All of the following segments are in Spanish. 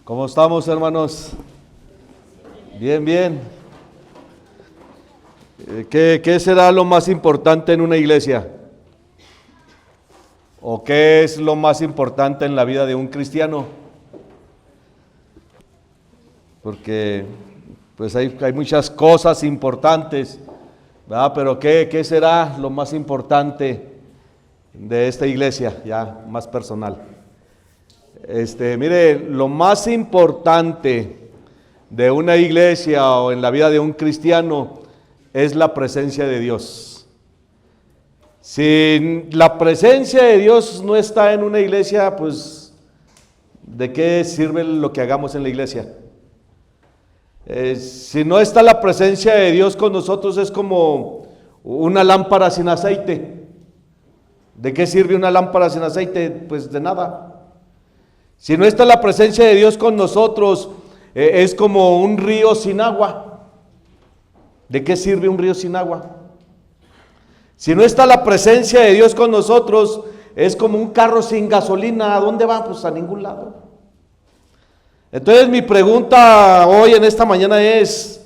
¿Cómo estamos, hermanos? Bien, bien. ¿Qué será lo más importante en una iglesia? ¿O qué es lo más importante en la vida de un cristiano? Porque pues hay muchas cosas importantes, ¿verdad? Pero ¿qué será lo más importante de esta iglesia? Ya más personal. Mire, lo más importante de una iglesia o en la vida de un cristiano es la presencia de Dios. Si la presencia de Dios no está en una iglesia, pues ¿de qué sirve lo que hagamos en la iglesia? Si no está la presencia de Dios con nosotros, es como una lámpara sin aceite. ¿De qué sirve una lámpara sin aceite? Pues de nada. Si no está la presencia de Dios con nosotros, es como un río sin agua. ¿De qué sirve un río sin agua? Si no está la presencia de Dios con nosotros, es como un carro sin gasolina. ¿A dónde va? Pues a ningún lado. Entonces mi pregunta hoy en esta mañana es: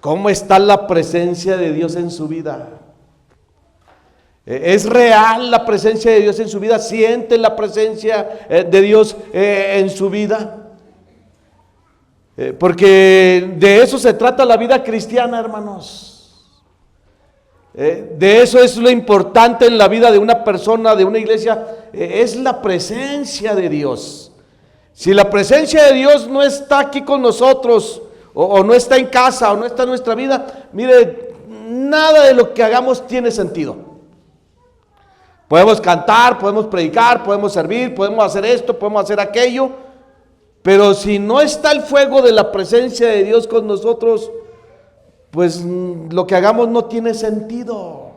¿cómo está la presencia de Dios en su vida? ¿Es real la presencia de Dios en su vida? ¿Siente la presencia de Dios en su vida? Porque de eso se trata la vida cristiana, hermanos. De eso es lo importante en la vida de una persona, de una iglesia, es la presencia de Dios. Si la presencia de Dios no está aquí con nosotros, o no está en casa, o no está en nuestra vida, mire, nada de lo que hagamos tiene sentido. Podemos cantar, podemos predicar, podemos servir, podemos hacer esto, podemos hacer aquello, pero si no está el fuego de la presencia de Dios con nosotros, pues lo que hagamos no tiene sentido.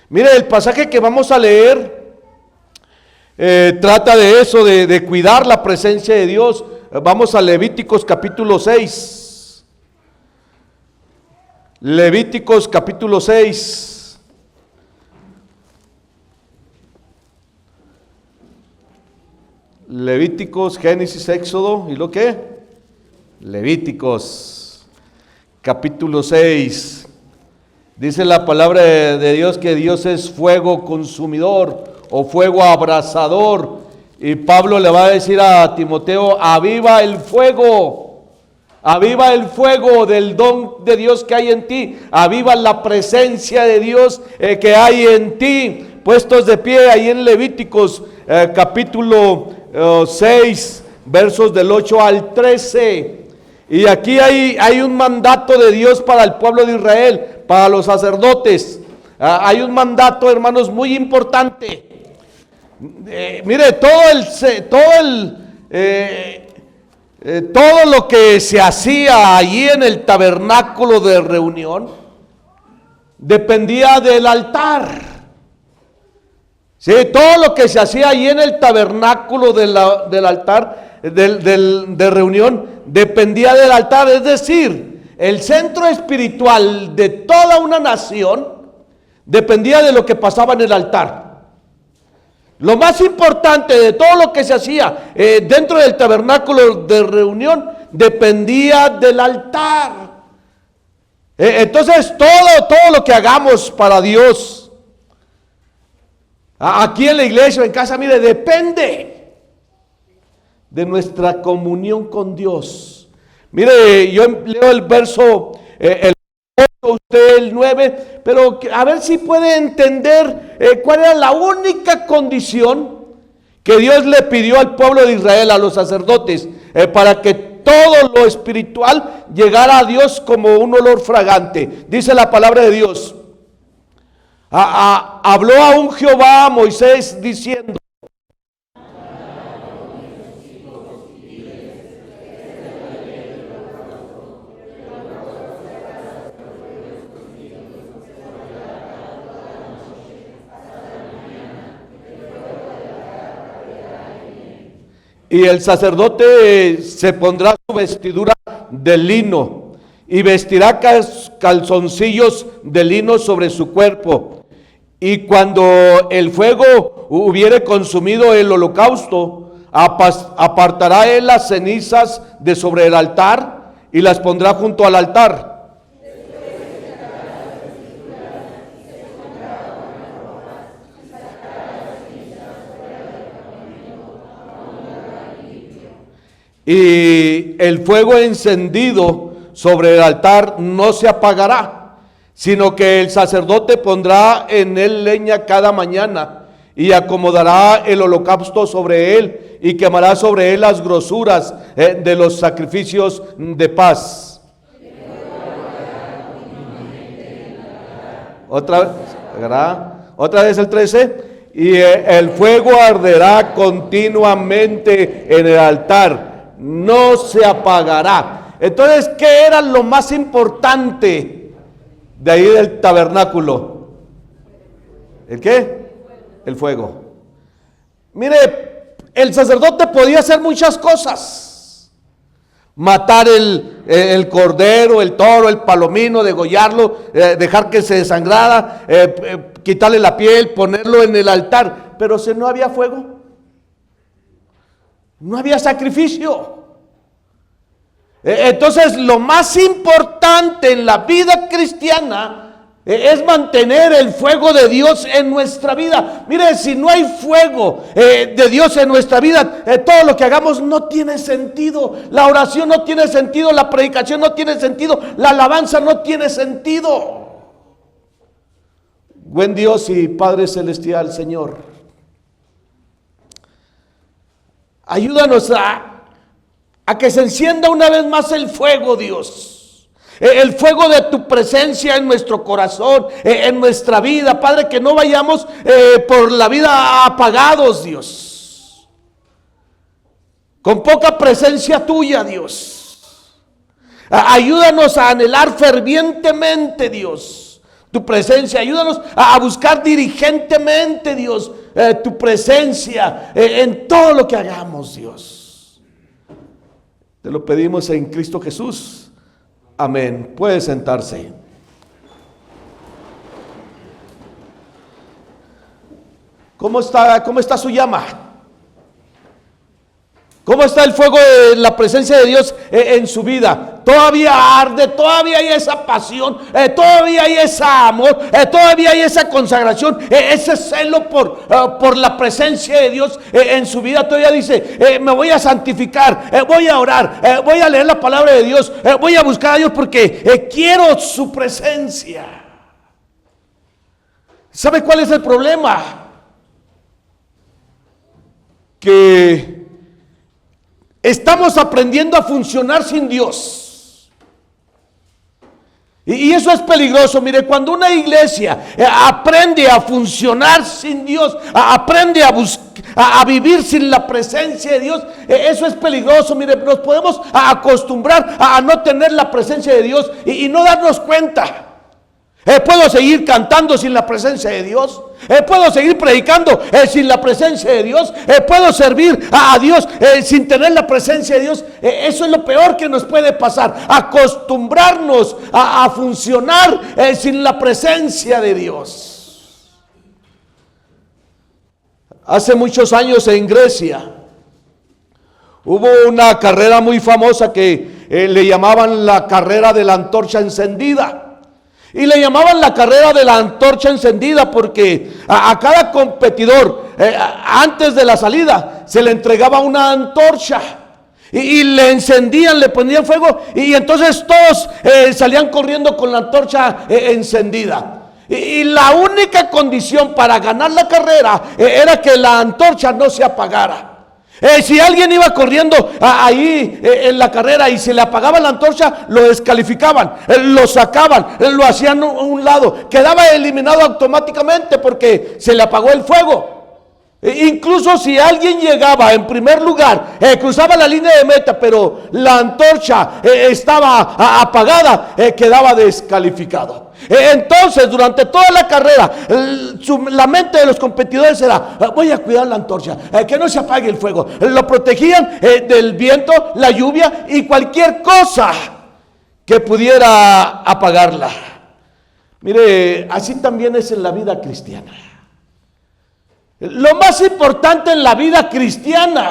Mire, el pasaje que vamos a leer trata de eso, de cuidar la presencia de Dios. Vamos a Levíticos capítulo 6. Levíticos capítulo 6. Levíticos, Génesis, Éxodo, ¿y lo qué? Levíticos, capítulo 6. Dice la palabra de Dios que Dios es fuego consumidor o fuego abrasador. Y Pablo le va a decir a Timoteo: aviva el fuego del don de Dios que hay en ti, aviva la presencia de Dios que hay en ti. Puestos de pie ahí en Levíticos capítulo 6, versos del 8 al 13. Y aquí hay un mandato de Dios para el pueblo de Israel, para los sacerdotes. Hay un mandato, hermanos, muy importante. Mire, todo lo que se hacía allí en el tabernáculo de reunión dependía del altar. Sí, todo lo que se hacía allí en el tabernáculo del altar, de reunión, dependía del altar. Es decir, el centro espiritual de toda una nación dependía de lo que pasaba en el altar. Lo más importante de todo lo que se hacía dentro del tabernáculo de reunión dependía del altar. Entonces todo lo que hagamos para Dios, aquí en la iglesia o en casa, mire, depende de nuestra comunión con Dios. Mire, yo leo el verso, el 8, usted el 9, pero a ver si puede entender cuál era la única condición que Dios le pidió al pueblo de Israel, a los sacerdotes, para que todo lo espiritual llegara a Dios como un olor fragante. Dice la palabra de Dios: habló aún Jehová a Moisés diciendo: y el sacerdote se pondrá su vestidura de lino y vestirá calzoncillos de lino sobre su cuerpo. Y cuando el fuego hubiere consumido el holocausto, apartará él las cenizas de sobre el altar y las pondrá junto al altar. Y el fuego encendido sobre el altar no se apagará, sino que el sacerdote pondrá en él leña cada mañana y acomodará el holocausto sobre él y quemará sobre él las grosuras de los sacrificios de paz. Otra vez el 13. Y el fuego arderá continuamente en el altar, no se apagará. Entonces, ¿qué era lo más importante de ahí del tabernáculo? ¿El qué? El fuego. Mire, el sacerdote podía hacer muchas cosas: matar el cordero, el toro, el palomino, degollarlo, dejar que se desangrara, quitarle la piel, ponerlo en el altar. Pero si no había fuego, no había sacrificio. Entonces, lo más importante en la vida cristiana es mantener el fuego de Dios en nuestra vida. Mire, si no hay fuego de Dios en nuestra vida, todo lo que hagamos no tiene sentido. La oración no tiene sentido, la predicación no tiene sentido, la alabanza no tiene sentido. Buen Dios y Padre Celestial, Señor, ayúdanos a que se encienda una vez más el fuego, Dios. El fuego de tu presencia en nuestro corazón, en nuestra vida, Padre, que no vayamos por la vida apagados, Dios, con poca presencia tuya, Dios. Ayúdanos a anhelar fervientemente, Dios, tu presencia. Ayúdanos a buscar diligentemente, Dios, tu presencia en todo lo que hagamos, Dios. Te lo pedimos en Cristo Jesús. Amén. Puede sentarse. ¿Cómo está su llama? ¿Cómo está el fuego de la presencia de Dios en su vida? Todavía arde, todavía hay esa pasión, todavía hay ese amor, todavía hay esa consagración, ese celo por la presencia de Dios en su vida. Todavía dice, me voy a santificar, voy a orar, voy a leer la palabra de Dios, voy a buscar a Dios porque quiero su presencia. ¿Sabe cuál es el problema? Que estamos aprendiendo a funcionar sin Dios. Y eso es peligroso. Mire, cuando una iglesia aprende a funcionar sin Dios, aprende a vivir sin la presencia de Dios, eso es peligroso. Mire, nos podemos acostumbrar a no tener la presencia de Dios y no darnos cuenta. Puedo seguir cantando sin la presencia de Dios. Puedo seguir predicando sin la presencia de Dios. Puedo servir a Dios sin tener la presencia de Dios. Eso es lo peor que nos puede pasar: acostumbrarnos a funcionar sin la presencia de Dios. Hace muchos años en Grecia hubo una carrera muy famosa que le llamaban la carrera de la antorcha encendida. Y le llamaban la carrera de la antorcha encendida porque a cada competidor antes de la salida se le entregaba una antorcha y le encendían, le ponían fuego, y entonces todos salían corriendo con la antorcha encendida. Y la única condición para ganar la carrera era que la antorcha no se apagara. Si alguien iba corriendo ahí en la carrera y se le apagaba la antorcha, lo descalificaban, lo sacaban, lo hacían a un lado, quedaba eliminado automáticamente porque se le apagó el fuego. Incluso si alguien llegaba en primer lugar, cruzaba la línea de meta, pero la antorcha estaba apagada, quedaba descalificado. Entonces, durante toda la carrera, la mente de los competidores era: voy a cuidar la antorcha, que no se apague el fuego. Lo protegían del viento, la lluvia y cualquier cosa que pudiera apagarla. Mire, así también es en la vida cristiana. Lo más importante en la vida cristiana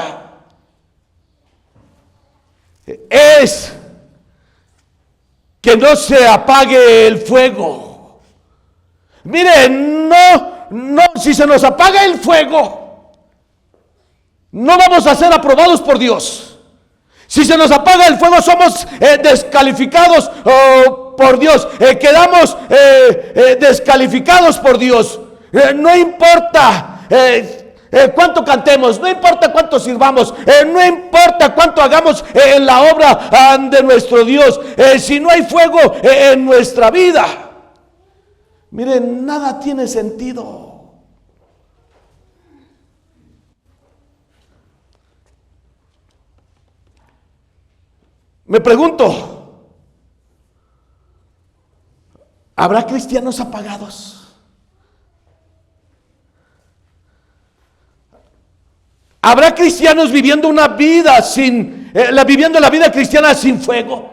es que no se apague el fuego. Mire, no, si se nos apaga el fuego, no vamos a ser aprobados por Dios. Si se nos apaga el fuego, somos descalificados por Dios, quedamos descalificados por Dios. No importa cuánto cantemos, no importa cuánto sirvamos, no importa cuánto hagamos en la obra de nuestro Dios, si no hay fuego en nuestra vida, miren, nada tiene sentido. Me pregunto, ¿habrá cristianos apagados? ¿Habrá cristianos viviendo una vida viviendo la vida cristiana sin fuego?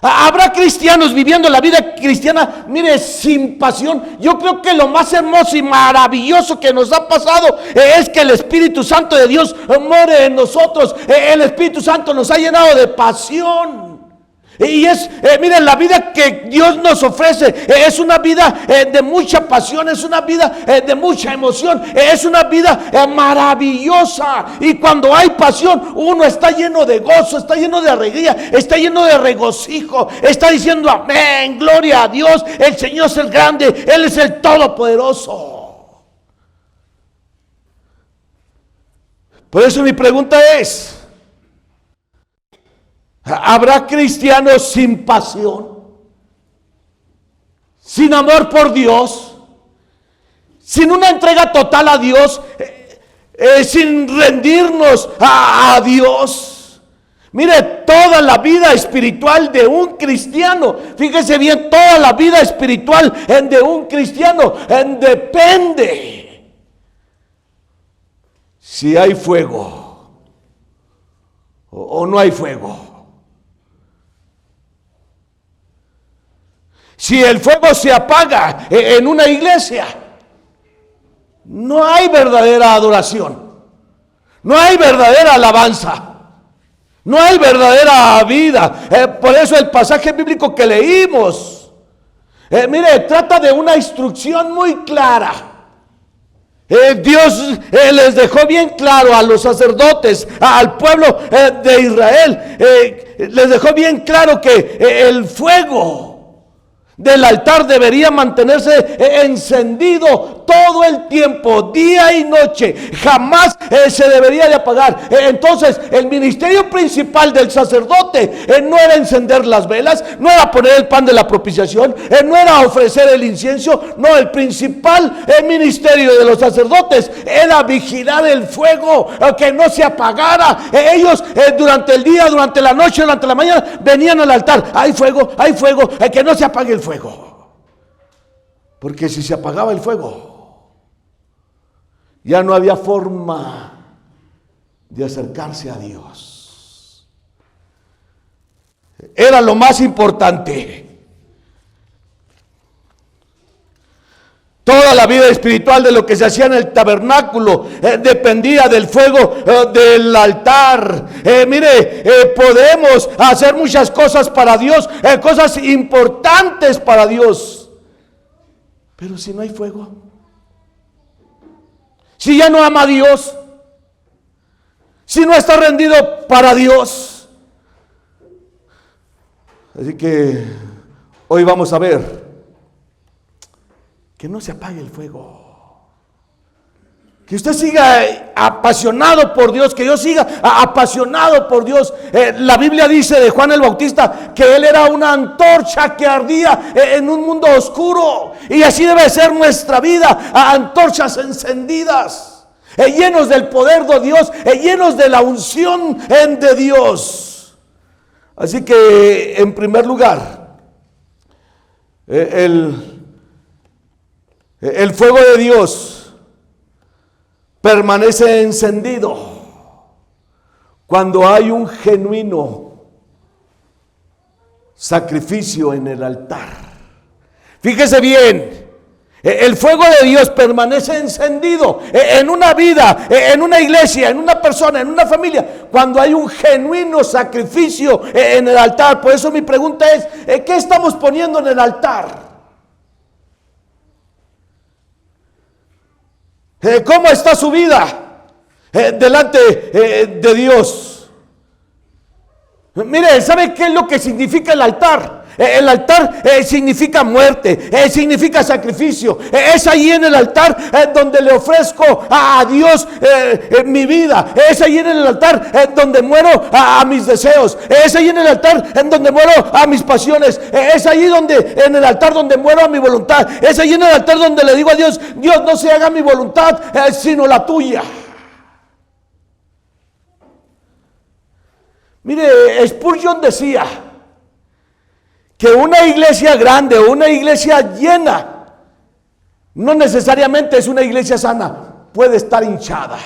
¿Habrá cristianos viviendo la vida cristiana, mire, sin pasión? Yo creo que lo más hermoso y maravilloso que nos ha pasado es que el Espíritu Santo de Dios more en nosotros. El Espíritu Santo nos ha llenado de pasión. Y miren, la vida que Dios nos ofrece es una vida de mucha pasión, es una vida de mucha emoción, es una vida maravillosa. Y cuando hay pasión, uno está lleno de gozo, está lleno de alegría, está lleno de regocijo, está diciendo amén, gloria a Dios, el Señor es el grande, Él es el todopoderoso. Por eso mi pregunta es: ¿habrá cristianos sin pasión, sin amor por Dios, sin una entrega total a Dios, sin rendirnos a Dios? Mire, toda la vida espiritual de un cristiano, fíjese bien, toda la vida espiritual de un cristiano depende si hay fuego o no hay fuego. Si el fuego se apaga en una iglesia, no hay verdadera adoración, no hay verdadera alabanza, no hay verdadera vida. Por eso el pasaje bíblico que leímos, mire, trata de una instrucción muy clara. Dios les dejó bien claro a los sacerdotes, al pueblo de Israel, les dejó bien claro que el fuego del altar debería mantenerse encendido todo el tiempo, día y noche, jamás se debería de apagar. Entonces el ministerio principal del sacerdote no era encender las velas, no era poner el pan de la propiciación, no era ofrecer el incienso, no, el principal ministerio de los sacerdotes era vigilar el fuego, que no se apagara. Ellos durante el día, durante la noche, durante la mañana venían al altar, hay fuego, que no se apague el fuego. Porque si se apagaba el fuego, ya no había forma de acercarse a Dios. Era lo más importante. Toda la vida espiritual de lo que se hacía en el tabernáculo dependía del fuego del altar. Podemos hacer muchas cosas para Dios, cosas importantes para Dios. Pero si no hay fuego, si ya no ama a Dios, si no está rendido para Dios. Así que hoy vamos a ver que no se apague el fuego, que usted siga apasionado por Dios, que yo siga apasionado por Dios. La Biblia dice de Juan el Bautista que él era una antorcha que ardía en un mundo oscuro, y así debe ser nuestra vida, antorchas encendidas, llenos del poder de Dios, llenos de la unción de Dios. Así que en primer lugar, el fuego de Dios permanece encendido cuando hay un genuino sacrificio en el altar. Fíjese bien, El fuego de Dios permanece encendido en una vida, en una iglesia, en una persona, en una familia, cuando hay un genuino sacrificio en el altar. Por eso mi pregunta es, ¿qué estamos poniendo en el altar? ¿Cómo está su vida delante de Dios? Mire, ¿sabe qué es lo que significa el altar? El altar significa muerte, significa sacrificio. Es ahí en el altar donde le ofrezco a Dios mi vida. Es ahí en el altar donde muero a mis deseos. Es ahí en el altar en donde muero a mis pasiones. Es ahí en el altar donde muero a mi voluntad. Es ahí en el altar donde le digo a Dios, Dios, no se haga mi voluntad sino la tuya. Mire, Spurgeon decía que una iglesia grande o una iglesia llena no necesariamente es una iglesia sana, puede estar hinchada.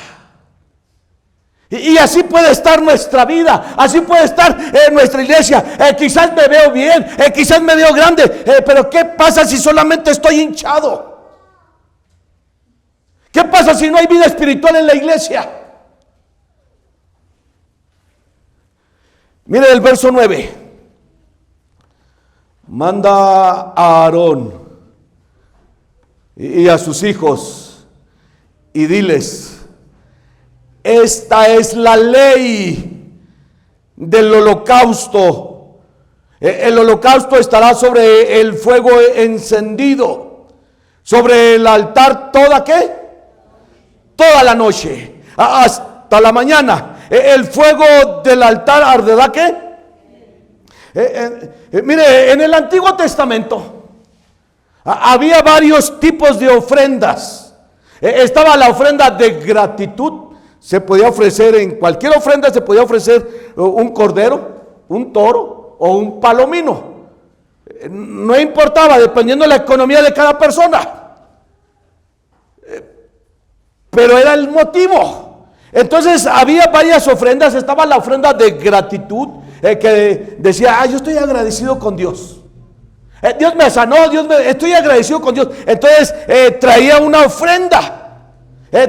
Y así puede estar nuestra vida, así puede estar nuestra iglesia. Quizás me veo bien, quizás me veo grande, pero ¿qué pasa si solamente estoy hinchado? ¿Qué pasa si no hay vida espiritual en la iglesia? Mire el verso 9. Manda a Aarón y a sus hijos y diles: esta es la ley del holocausto. El holocausto estará sobre el fuego encendido, sobre el altar toda la noche, hasta la mañana. El fuego del altar arderá mire, en el Antiguo Testamento había varios tipos de ofrendas. Estaba la ofrenda de gratitud. Se podía ofrecer, en cualquier ofrenda se podía ofrecer un cordero, un toro o un palomino. No importaba, dependiendo de la economía de cada persona. Pero era el motivo. Entonces había varias ofrendas. Estaba la ofrenda de gratitud, que decía, yo estoy agradecido con Dios. Dios me sanó, estoy agradecido con Dios. Entonces traía una ofrenda.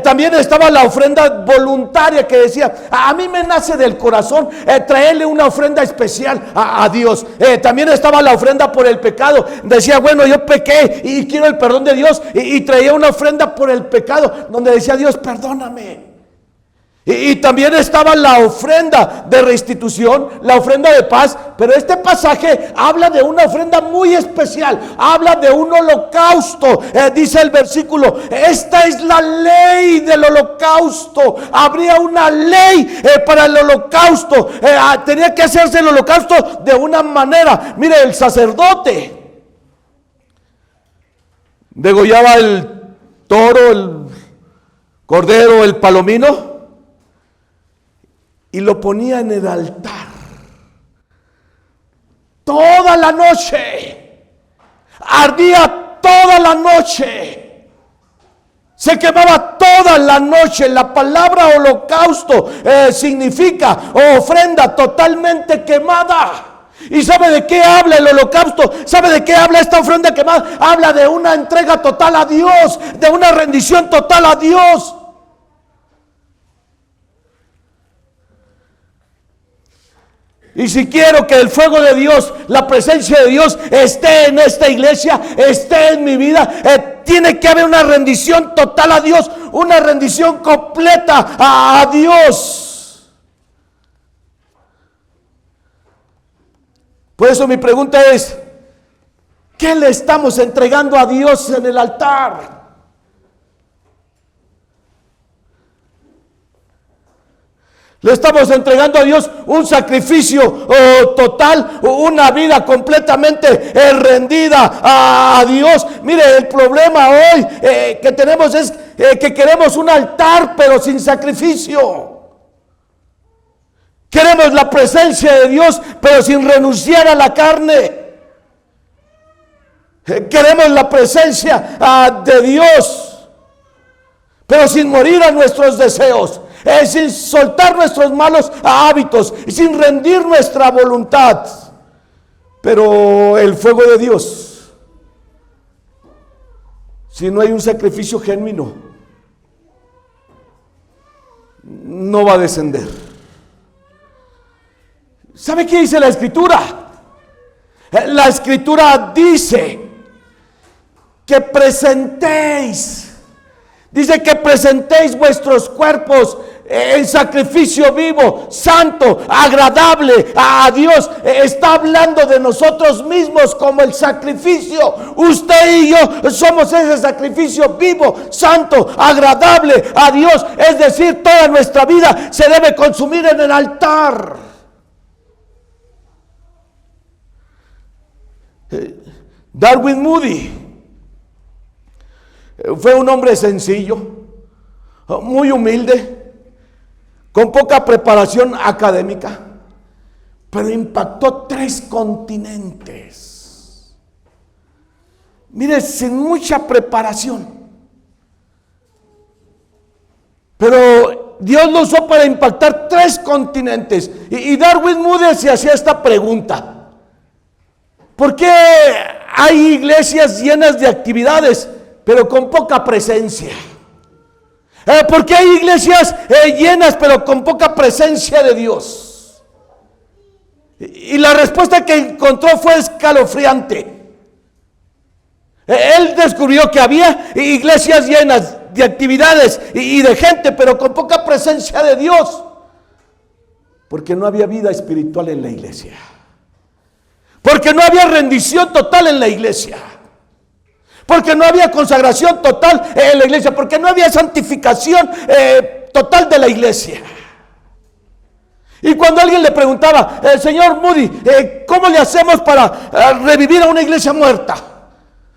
También estaba la ofrenda voluntaria, que decía, a mí me nace del corazón traerle una ofrenda especial a Dios. También estaba la ofrenda por el pecado. Decía, bueno, yo pequé y quiero el perdón de Dios, y traía una ofrenda por el pecado, donde decía, Dios, perdóname. Y también estaba la ofrenda de restitución, la ofrenda de paz. Pero este pasaje habla de una ofrenda muy especial, habla de un holocausto. Dice el versículo, esta es la ley del holocausto. Habría una ley para el holocausto. Tenía que hacerse el holocausto de una manera. Mire, el sacerdote degollaba el toro, el cordero, el palomino, y lo ponía en el altar toda la noche. Ardía toda la noche. Se quemaba toda la noche. La palabra holocausto significa ofrenda totalmente quemada. ¿Y sabe de qué habla el holocausto? ¿Sabe de qué habla esta ofrenda quemada? Habla de una entrega total a Dios, de una rendición total a Dios. Y si quiero que el fuego de Dios, la presencia de Dios esté en esta iglesia, esté en mi vida, tiene que haber una rendición total a Dios, una rendición completa a Dios. Por eso mi pregunta es, ¿qué le estamos entregando a Dios en el altar? Le estamos entregando a Dios un sacrificio total, una vida completamente rendida a Dios. Mire, el problema hoy que tenemos es que queremos un altar pero sin sacrificio. Queremos la presencia de Dios pero sin renunciar a la carne. Queremos la presencia de Dios pero sin morir a nuestros deseos. Sin soltar nuestros malos hábitos, sin rendir nuestra voluntad. Pero el fuego de Dios si no hay un sacrificio genuino, no va a descender. ¿Sabe qué dice la Escritura? La Escritura dice que presentéis vuestros cuerpos en sacrificio vivo, santo, agradable a Dios. Está hablando de nosotros mismos como el sacrificio. Usted y yo somos ese sacrificio vivo, santo, agradable a Dios. Es decir, toda nuestra vida se debe consumir en el altar. Darwin Moody fue un hombre sencillo, muy humilde, con poca preparación académica, pero impactó 3 continentes. Mire, sin mucha preparación, pero Dios lo usó para impactar 3 continentes. Y Darwin Moody se hacía esta pregunta: ¿por qué hay iglesias llenas de actividades, pero con poca presencia? ¿Por qué hay iglesias llenas, pero con poca presencia de Dios? Y la respuesta que encontró fue escalofriante. Él descubrió que había iglesias llenas de actividades y de gente, pero con poca presencia de Dios, porque no había vida espiritual en la iglesia, porque no había rendición total en la iglesia, porque no había consagración total en la iglesia, porque no había santificación total de la iglesia. Y cuando alguien le preguntaba: señor Moody, ¿cómo le hacemos para revivir a una iglesia muerta?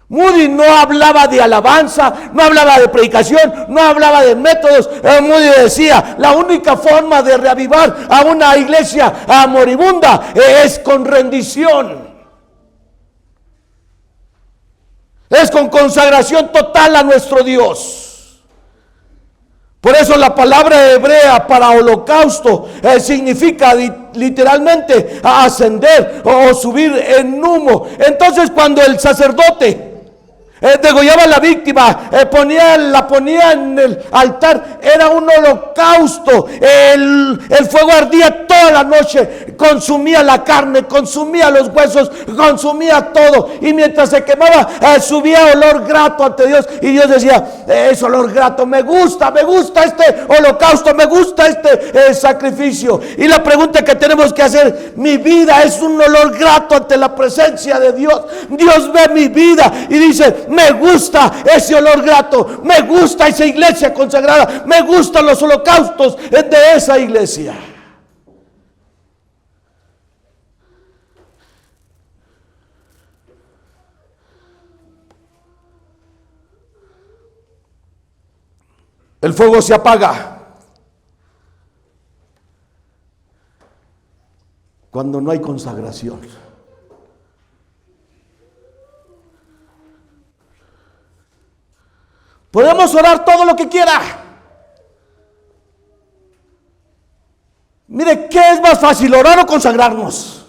Moody no hablaba de alabanza, no hablaba de predicación, no hablaba de métodos. Moody decía: la única forma de reavivar a una iglesia moribunda es con rendición. Es con consagración total a nuestro Dios. Por eso la palabra hebrea para holocausto significa literalmente ascender o subir en humo. Entonces, cuando el sacerdote degollaba a la víctima, la ponía en el altar, era un holocausto. El fuego ardía toda la noche, consumía la carne, consumía los huesos, consumía todo, y mientras se quemaba subía olor grato ante Dios, y Dios decía: es olor grato, me gusta este holocausto, me gusta este sacrificio. Y la pregunta que tenemos que hacer: mi vida es un olor grato ante la presencia de Dios. Dios ve mi vida y dice: me gusta ese olor grato, me gusta esa iglesia consagrada, me gustan los holocaustos de esa iglesia. El fuego se apaga cuando no hay consagración. Podemos orar todo lo que quiera. Mire, ¿qué es más fácil, orar o consagrarnos?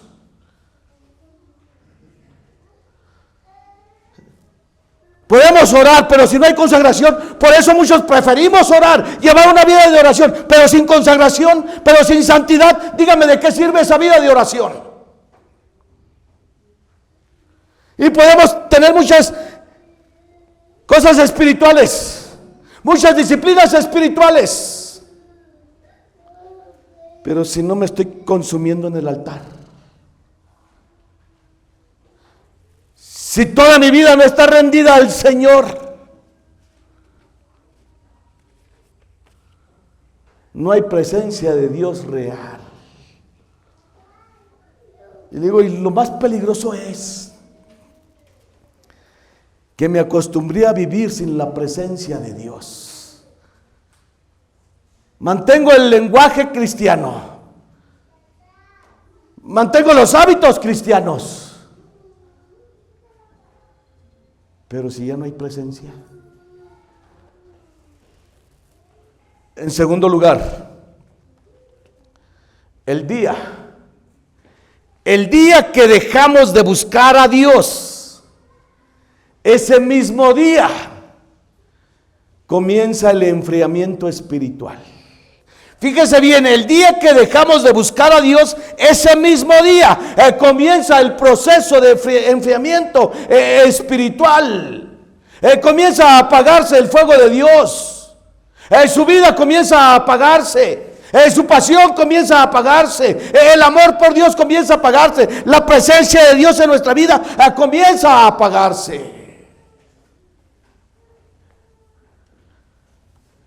Podemos orar, pero si no hay consagración, por eso muchos preferimos orar, llevar una vida de oración, pero sin consagración, pero sin santidad. Dígame, ¿de qué sirve esa vida de oración? Y podemos tener muchas cosas espirituales, muchas disciplinas espirituales, pero si no me estoy consumiendo en el altar, si toda mi vida no está rendida al Señor, no hay presencia de Dios real. Y digo, y lo más peligroso es que me acostumbré a vivir sin la presencia de Dios. Mantengo el lenguaje cristiano, mantengo los hábitos cristianos, pero si ya no hay presencia. En segundo lugar, el día que dejamos de buscar a Dios, ese mismo día comienza el enfriamiento espiritual. Fíjese bien, el día que dejamos de buscar a Dios, ese mismo día comienza el proceso de enfriamiento espiritual. Comienza a apagarse el fuego de Dios. Su vida comienza a apagarse. Su pasión comienza a apagarse. El amor por Dios comienza a apagarse. La presencia de Dios en nuestra vida comienza a apagarse.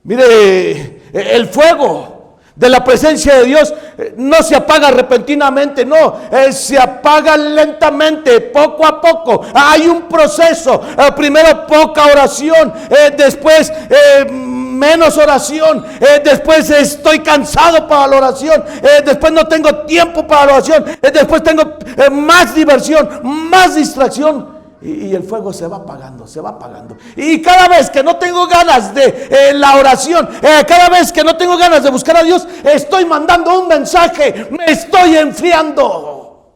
Mire, el fuego de la presencia de Dios no se apaga repentinamente, no, se apaga lentamente, poco a poco. Hay un proceso. Primero poca oración, después menos oración, después estoy cansado para la oración, después no tengo tiempo para la oración, después tengo más diversión, más distracción. Y el fuego se va apagando, se va apagando. Y cada vez que no tengo ganas de la oración, cada vez que no tengo ganas de buscar a Dios, estoy mandando un mensaje, me estoy enfriando.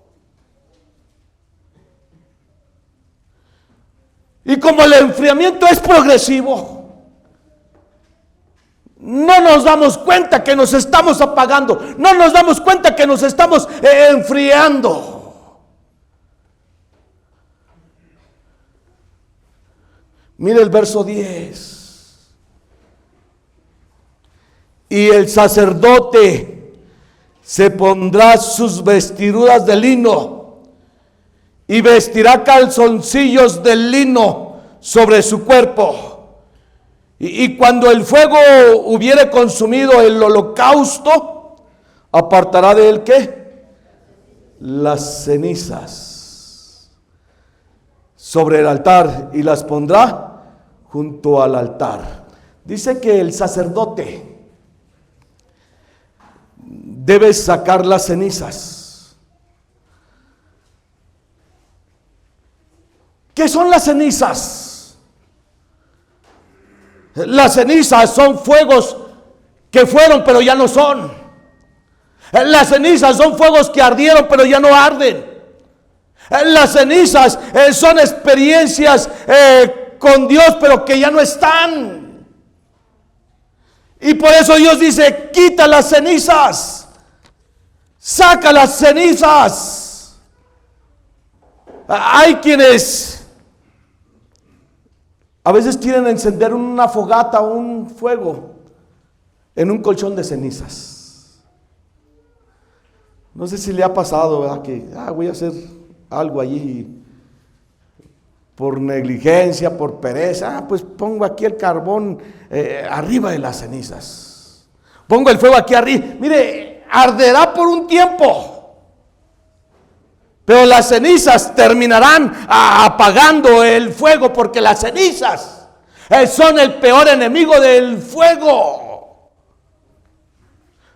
Y como el enfriamiento es progresivo, no nos damos cuenta que nos estamos apagando, no nos damos cuenta que nos estamos enfriando. Mire el verso 10. Y el sacerdote se pondrá sus vestiduras de lino y vestirá calzoncillos de lino sobre su cuerpo. Y cuando el fuego hubiere consumido el holocausto, apartará de él ¿qué? Las cenizas sobre el altar y las pondrá junto al altar. Dice que el sacerdote debe sacar las cenizas. ¿Qué son las cenizas? Las cenizas son fuegos que fueron pero ya no son. Las cenizas son fuegos que ardieron pero ya no arden. Las cenizas son experiencias con Dios pero que ya no están. Y por eso Dios dice: quita las cenizas, saca las cenizas. Hay quienes a veces quieren encender una fogata o un fuego en un colchón de cenizas. No sé si le ha pasado, ¿verdad? Que voy a hacer algo allí por negligencia, por pereza. Pues pongo aquí el carbón arriba de las cenizas, pongo el fuego aquí arriba. Mire, arderá por un tiempo, pero las cenizas terminarán apagando el fuego, porque las cenizas son el peor enemigo del fuego.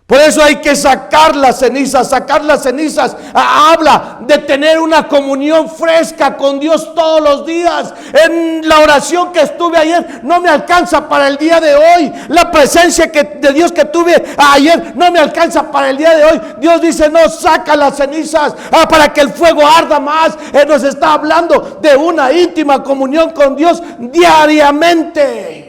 Por eso hay que sacar las cenizas. Sacar las cenizas habla de tener una comunión fresca con Dios todos los días. En la oración que estuve ayer no me alcanza para el día de hoy. La presencia de Dios que tuve ayer no me alcanza para el día de hoy. Dios dice: no, saca las cenizas para que el fuego arda más. Él nos está hablando de una íntima comunión con Dios diariamente.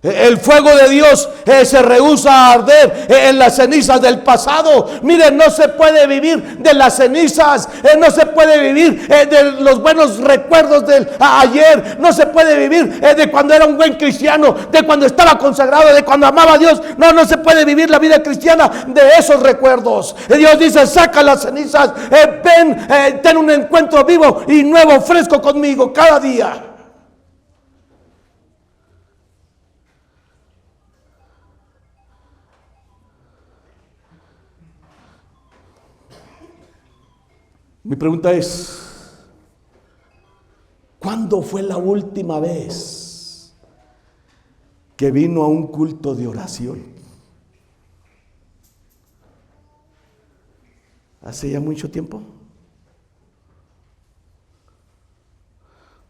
El fuego de Dios se rehúsa a arder en las cenizas del pasado. Miren, no se puede vivir de las cenizas, no se puede vivir de los buenos recuerdos del ayer, no se puede vivir de cuando era un buen cristiano, de cuando estaba consagrado, de cuando amaba a Dios. No se puede vivir la vida cristiana de esos recuerdos. Dios dice: saca las cenizas, ven, ten un encuentro vivo y nuevo, fresco conmigo cada día. Mi pregunta es: ¿cuándo fue la última vez que vino a un culto de oración? ¿Hace ya mucho tiempo?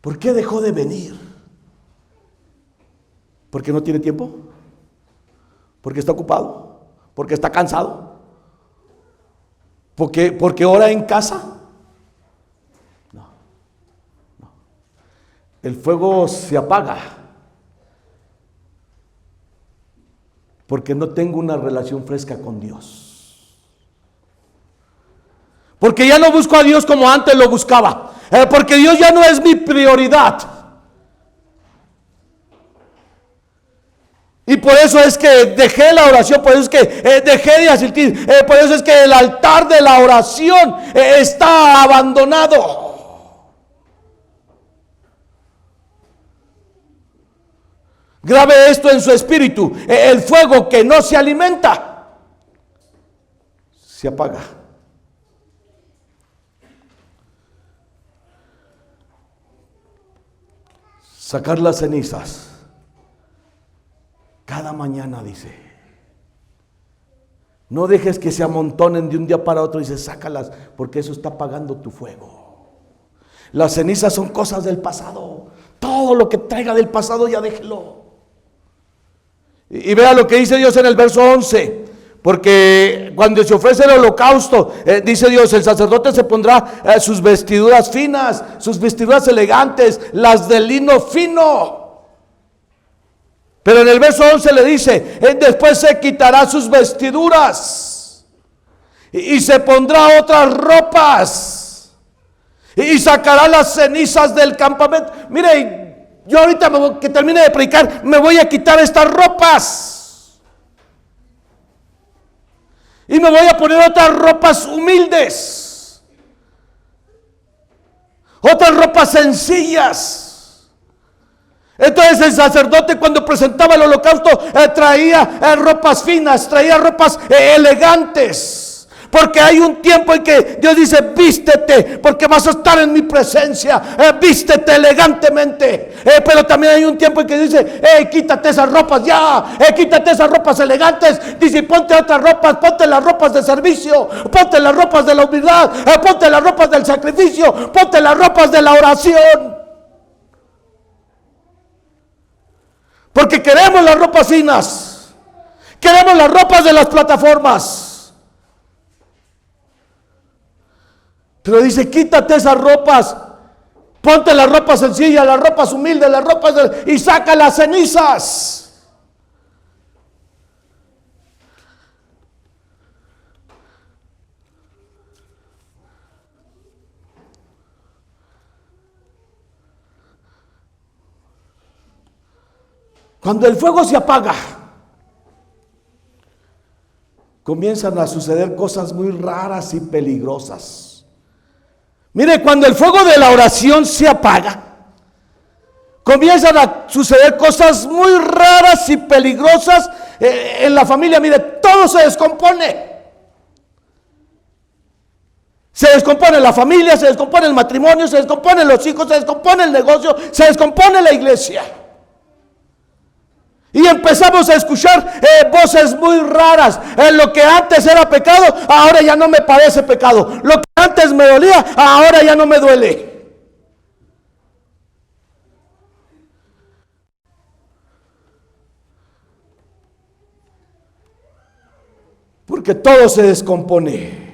¿Por qué dejó de venir? ¿Porque no tiene tiempo? ¿Porque está ocupado? ¿Porque está cansado? ¿Porque ora en casa? el fuego se apaga porque no tengo una relación fresca con Dios. Porque ya no busco a Dios como antes lo buscaba. Porque Dios ya no es mi prioridad. Y por eso es que dejé la oración, por eso es que dejé de asistir, por eso es que el altar de la oración está abandonado. Grabe esto en su espíritu: el fuego que no se alimenta se apaga. Sacar las cenizas cada mañana, dice. No dejes que se amontonen de un día para otro. Dice, sácalas, porque eso está apagando tu fuego. Las cenizas son cosas del pasado. Todo lo que traiga del pasado ya déjelo. Y vea lo que dice Dios en el verso 11. Porque cuando se ofrece el holocausto, dice Dios, el sacerdote se pondrá sus vestiduras finas, sus vestiduras elegantes, las de lino fino. Pero en el verso 11 le dice, después se quitará sus vestiduras y se pondrá otras ropas y sacará las cenizas del campamento. Mire, yo ahorita que termine de predicar, me voy a quitar estas ropas y me voy a poner otras ropas humildes, otras ropas sencillas. Entonces el sacerdote, cuando presentaba el holocausto, traía ropas finas, traía ropas elegantes. Porque hay un tiempo en que Dios dice, vístete, porque vas a estar en mi presencia, vístete elegantemente. Pero también hay un tiempo en que dice, quítate esas ropas ya, quítate esas ropas elegantes. Dice, ponte otras ropas, ponte las ropas de servicio, ponte las ropas de la humildad, ponte las ropas del sacrificio, ponte las ropas de la oración. Porque queremos las ropas finas, queremos las ropas de las plataformas. Pero dice, quítate esas ropas, ponte las ropas sencillas, las ropas humildes, las ropas y saca las cenizas. Cuando el fuego se apaga, comienzan a suceder cosas muy raras y peligrosas. Mire, cuando el fuego de la oración se apaga, comienzan a suceder cosas muy raras y peligrosas en la familia. Mire, todo se descompone. Se descompone la familia, se descompone el matrimonio, se descomponen los hijos, se descompone el negocio, se descompone la iglesia. Y empezamos a escuchar voces muy raras. Lo que antes era pecado, ahora ya no me parece pecado. Lo que antes me dolía, ahora ya no me duele. Porque todo se descompone.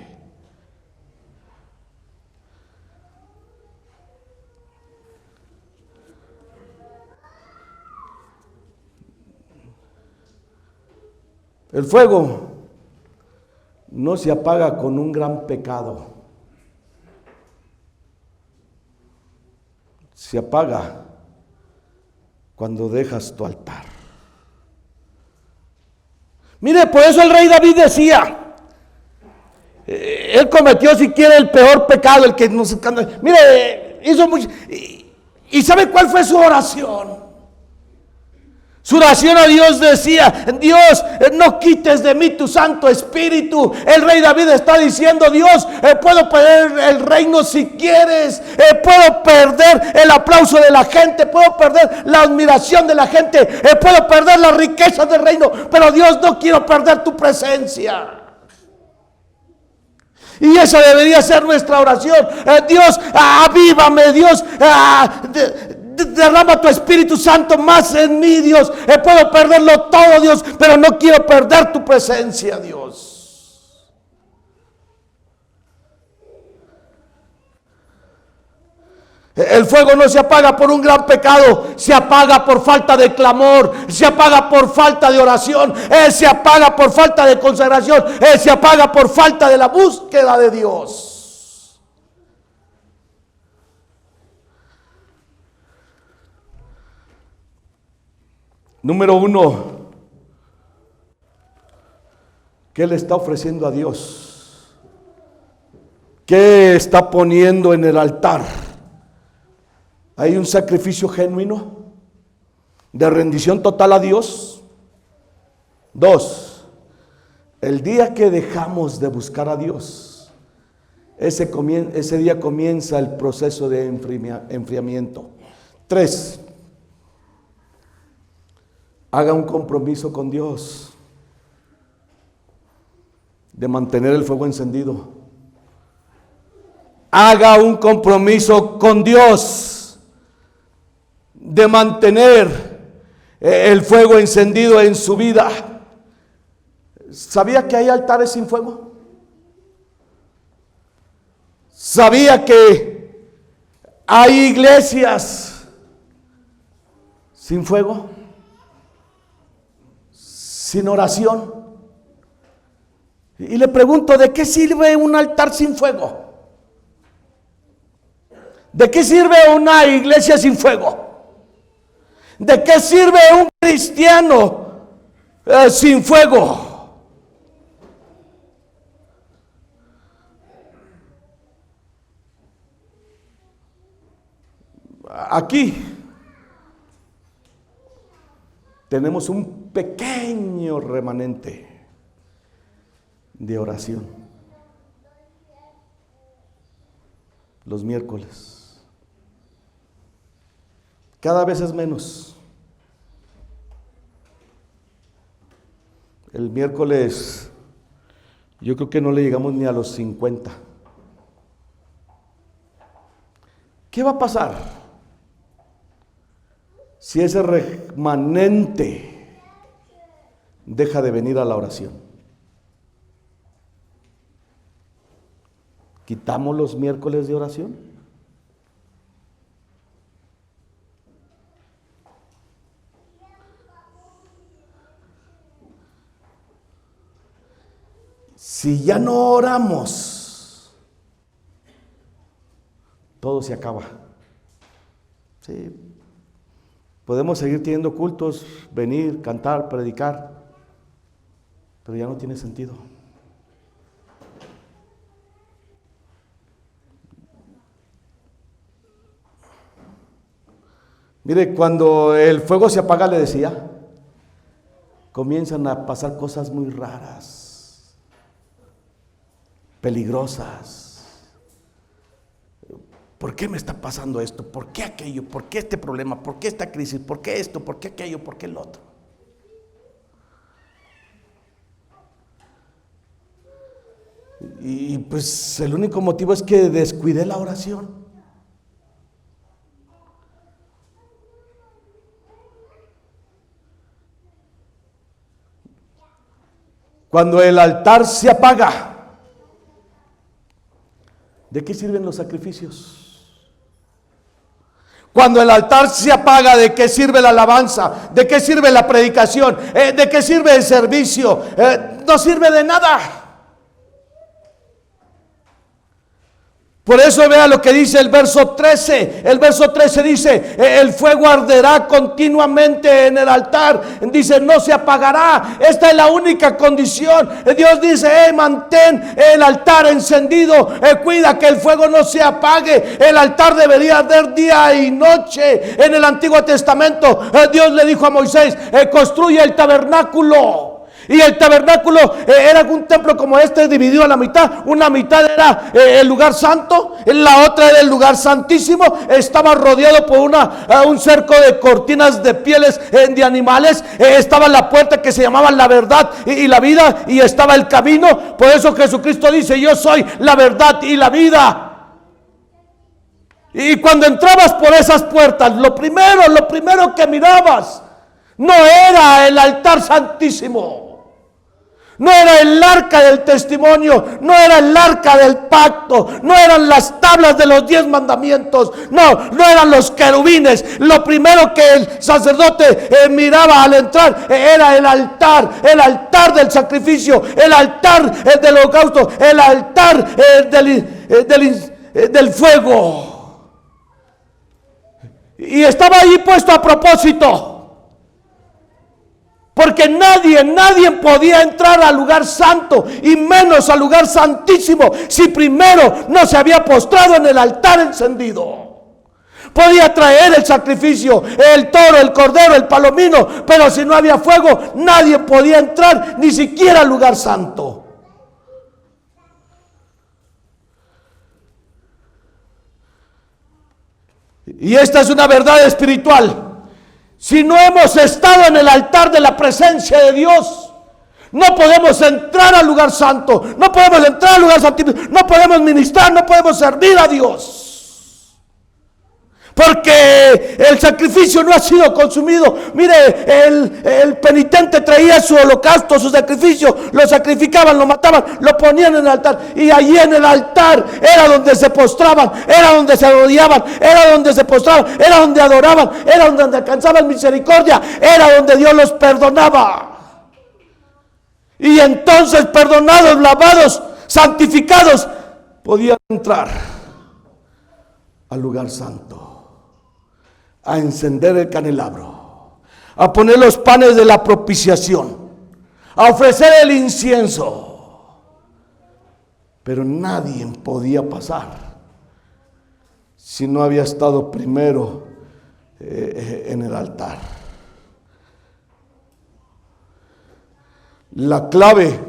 El fuego no se apaga con un gran pecado. Se apaga cuando dejas tu altar. Mire, por eso el rey David decía, él cometió, si quiere, el peor pecado, el que nos... Mire, hizo mucho... ¿Y sabe cuál fue su oración? Su oración a Dios decía, Dios, no quites de mí tu Santo Espíritu. El rey David está diciendo, Dios, puedo perder el reino si quieres, puedo perder el aplauso de la gente, puedo perder la admiración de la gente, puedo perder las riquezas del reino, pero Dios, no quiero perder tu presencia. Y esa debería ser nuestra oración. Dios, avívame, Dios, derrama tu Espíritu Santo más en mí, Dios. Puedo perderlo todo, Dios, pero no quiero perder tu presencia, Dios. El fuego no se apaga por un gran pecado, se apaga por falta de clamor, se apaga por falta de oración, se apaga por falta de consagración, se apaga por falta de la búsqueda de Dios. Número 1, ¿qué le está ofreciendo a Dios? ¿Qué está poniendo en el altar? ¿Hay un sacrificio genuino de rendición total a Dios? 2, el día que dejamos de buscar a Dios, ese día comienza el proceso de enfriamiento. 3, haga un compromiso con Dios de mantener el fuego encendido. Haga un compromiso con Dios de mantener el fuego encendido en su vida. ¿Sabía que hay altares sin fuego? ¿Sabía que hay iglesias sin fuego? Sin oración. Y le pregunto, ¿de qué sirve un altar sin fuego? ¿De qué sirve una iglesia sin fuego? ¿De qué sirve un cristiano sin fuego? Aquí tenemos un pequeño remanente de oración. Los miércoles. Cada vez es menos. El miércoles yo creo que no le llegamos ni a los 50. ¿Qué va a pasar si ese remanente deja de venir a la oración? ¿Quitamos los miércoles de oración? Si ya no oramos, todo se acaba. Sí, podemos seguir teniendo cultos, venir, cantar, predicar, pero ya no tiene sentido. Mire, cuando el fuego se apaga, le decía, comienzan a pasar cosas muy raras, peligrosas. ¿Por qué me está pasando esto? ¿Por qué aquello? ¿Por qué este problema? ¿Por qué esta crisis? ¿Por qué esto? ¿Por qué aquello? ¿Por qué el otro? Y pues el único motivo es que descuidé la oración. Cuando el altar se apaga, ¿de qué sirven los sacrificios? Cuando el altar se apaga, ¿de qué sirve la alabanza? ¿De qué sirve la predicación? ¿De qué sirve el servicio? No sirve de nada. Por eso vea lo que dice el verso 13. El verso 13 dice, el fuego arderá continuamente en el altar. Dice, no se apagará. Esta es la única condición. Dios dice, mantén el altar encendido. Cuida que el fuego no se apague. El altar debería arder día y noche. En el Antiguo Testamento, Dios le dijo a Moisés, construye el tabernáculo. Y el tabernáculo era un templo como este, dividido a la mitad. Una mitad era el lugar santo, la otra era el lugar santísimo. Estaba rodeado por un cerco de cortinas de pieles de animales. Estaba la puerta que se llamaba la verdad y la vida, y estaba el camino. Por eso Jesucristo dice, yo soy la verdad y la vida. Y cuando entrabas por esas puertas, lo primero que mirabas no era el altar santísimo. No era el arca del testimonio, no era el arca del pacto, no eran las tablas de los 10 mandamientos, no eran los querubines. Lo primero que el sacerdote miraba al entrar era el altar del sacrificio, el altar del holocausto, el altar del fuego. Y estaba ahí puesto a propósito. Porque nadie podía entrar al lugar santo y menos al lugar santísimo si primero no se había postrado en el altar encendido. Podía traer el sacrificio, el toro, el cordero, el palomino, pero si no había fuego, nadie podía entrar ni siquiera al lugar santo. Y esta es una verdad espiritual. Si no hemos estado en el altar de la presencia de Dios, no podemos entrar al lugar santo, no podemos entrar al lugar santísimo, no podemos ministrar, no podemos servir a Dios. Porque el sacrificio no ha sido consumido. Mire, el penitente traía su holocausto, su sacrificio, lo sacrificaban, lo mataban, lo ponían en el altar. Y allí en el altar era donde se postraban, era donde se arrodillaban, era donde se postraban, era donde adoraban, era donde alcanzaban misericordia, era donde Dios los perdonaba. Y entonces, perdonados, lavados, santificados, podían entrar al lugar santo, a encender el candelabro, a poner los panes de la propiciación, a ofrecer el incienso. Pero nadie podía pasar si no había estado primero en el altar. La clave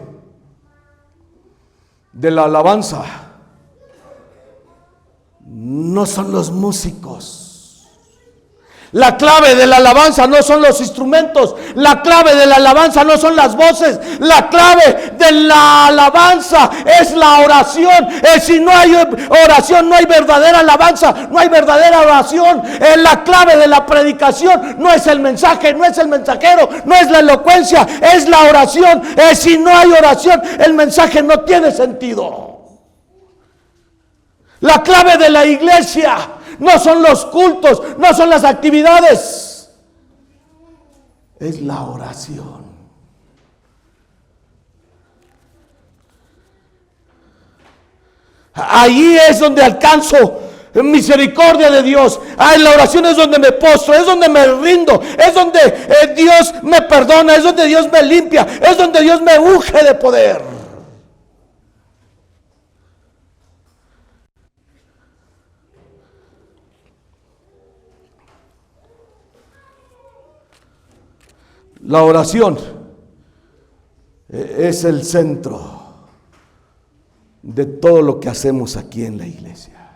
de la alabanza no son los músicos. La clave de la alabanza no son los instrumentos. La clave de la alabanza no son las voces. La clave de la alabanza es la oración. Si no hay oración, no hay verdadera alabanza, no hay verdadera oración. La clave de la predicación no es el mensaje, no es el mensajero, no es la elocuencia, es la oración. Si no hay oración, el mensaje no tiene sentido. La clave de la iglesia no son los cultos, no son las actividades, es la oración. Ahí es donde alcanzo misericordia de Dios. En la oración es donde me postro, es donde me rindo, es donde Dios me perdona, es donde Dios me limpia, es donde Dios me unge de poder. La oración es el centro de todo lo que hacemos aquí en la iglesia.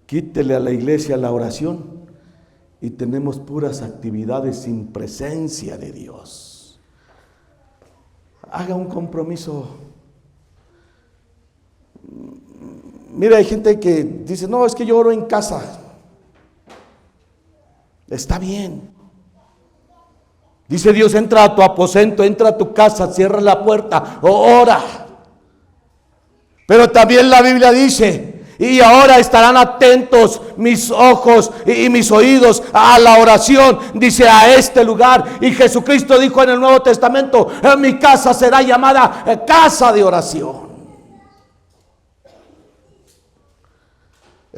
Quítele a la iglesia la oración y tenemos puras actividades sin presencia de Dios. Haga un compromiso. Mira, hay gente que dice, no, es que yo oro en casa. Está bien. Dice Dios, entra a tu aposento, entra a tu casa, cierra la puerta, ora. Pero también la Biblia dice, y ahora estarán atentos mis ojos y mis oídos a la oración, dice, a este lugar. Y Jesucristo dijo en el Nuevo Testamento, mi casa será llamada casa de oración.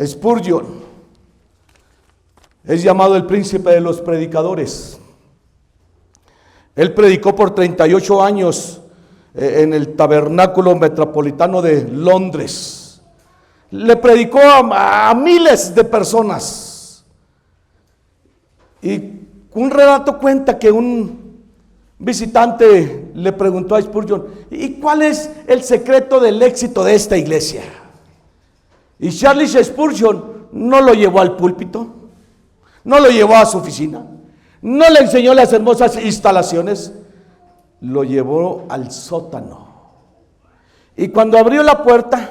Spurgeon es llamado el príncipe de los predicadores. Él predicó por 38 años en el tabernáculo metropolitano de Londres. Le predicó a miles de personas. Y un relato cuenta que un visitante le preguntó a Spurgeon, ¿y cuál es el secreto del éxito de esta iglesia? Y Charles Spurgeon no lo llevó al púlpito, no lo llevó a su oficina, no le enseñó las hermosas instalaciones, lo llevó al sótano. Y cuando abrió la puerta,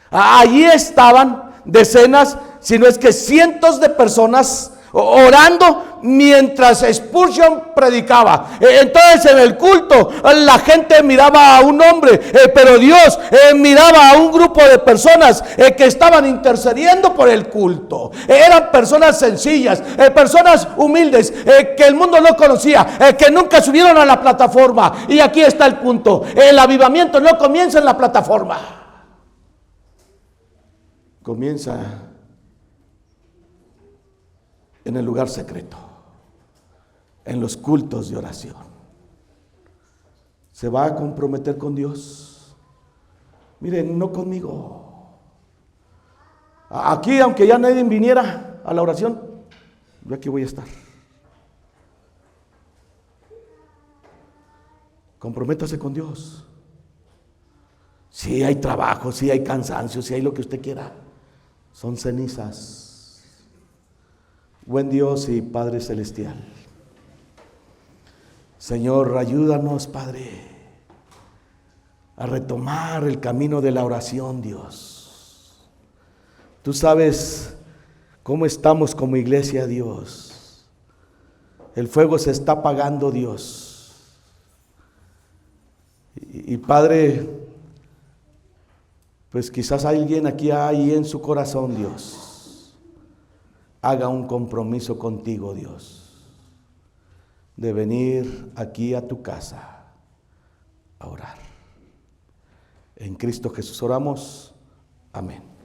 allí estaban decenas, si no es que cientos de personas orando, mientras Spurgeon predicaba. Entonces en el culto la gente miraba a un hombre, pero Dios miraba a un grupo de personas que estaban intercediendo por el culto. Eran personas sencillas, personas humildes, que el mundo no conocía, que nunca subieron a la plataforma. Y aquí está el punto: el avivamiento no comienza en la plataforma, comienza en el lugar secreto, en los cultos de oración. ¿Se va a comprometer con Dios? Miren, no conmigo. Aquí, aunque ya nadie viniera a la oración, yo aquí voy a estar. Comprométase con Dios. Sí hay trabajo, sí hay cansancio, sí hay lo que usted quiera. Son cenizas. Buen Dios y Padre Celestial, Señor, ayúdanos, Padre, a retomar el camino de la oración, Dios. Tú sabes cómo estamos como iglesia, Dios. El fuego se está apagando, Dios. Y Padre, pues quizás alguien aquí hay en su corazón, Dios, haga un compromiso contigo, Dios, de venir aquí a tu casa a orar. En Cristo Jesús oramos. Amén.